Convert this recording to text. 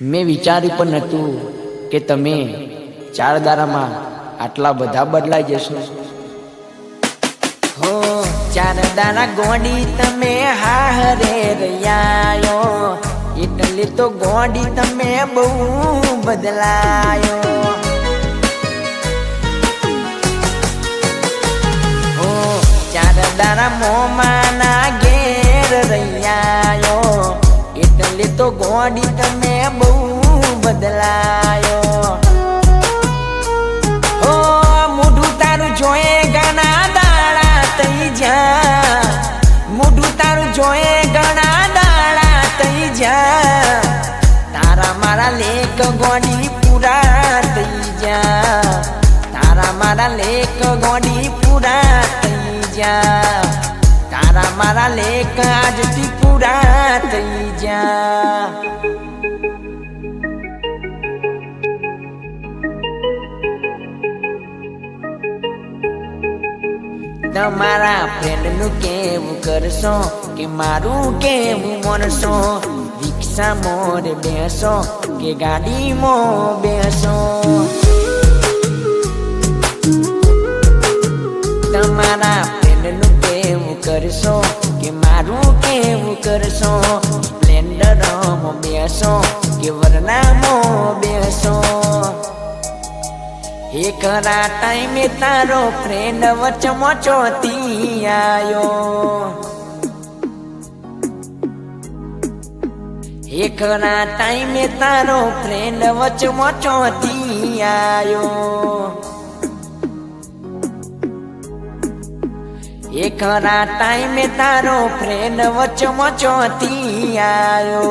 મેં વિચાર્યું પણ નહોતું કે તમે 4 દાડામાં આટલા બધા બદલાઈ જશો. હો 4 દાડા ગોડી તમે હારે રહ્યાયો, એટલે તો ગોડી તમે બહુ બદલાયો. હો 4 દાડા મોમાના ઘેર રહ્યાયો, એટલે તો ગોડી તમે બહુ બદલાયો. ઓ મોઢું તારું જોયે ઘણા દાડા થઈ જા, મોઢું તારું જોયે ઘણા દાડા થઈ જા, તારા મારા લેખ ગોડી પૂરા થઈ જા, તારા મારા લેખ ગોડી પૂરા થઈ જા, તારા મારા લેખ આજથી પૂરા થઈ જા. તમારા ફ્રેન્ડનું કેવું કરશો કે મારું કેવું માનશો, રિક્ષામાં બેસો કે ગાડીમાં બેસો. તમારા ફ્રેન્ડનું કેવું કરશો કે મારું કેવું કરશો, સ્પ્લેન્ડરમાં બેસો કે વરનામાં બેસો. એકરા ટાઈમે તારો ફ્રેન્ડ વચમોચોથી આયો, એકરા ટાઈમે તારો ફ્રેન્ડ વચમોચોથી આયો, એકરા ટાઈમે તારો ફ્રેન્ડ વચમોચોથી આયો.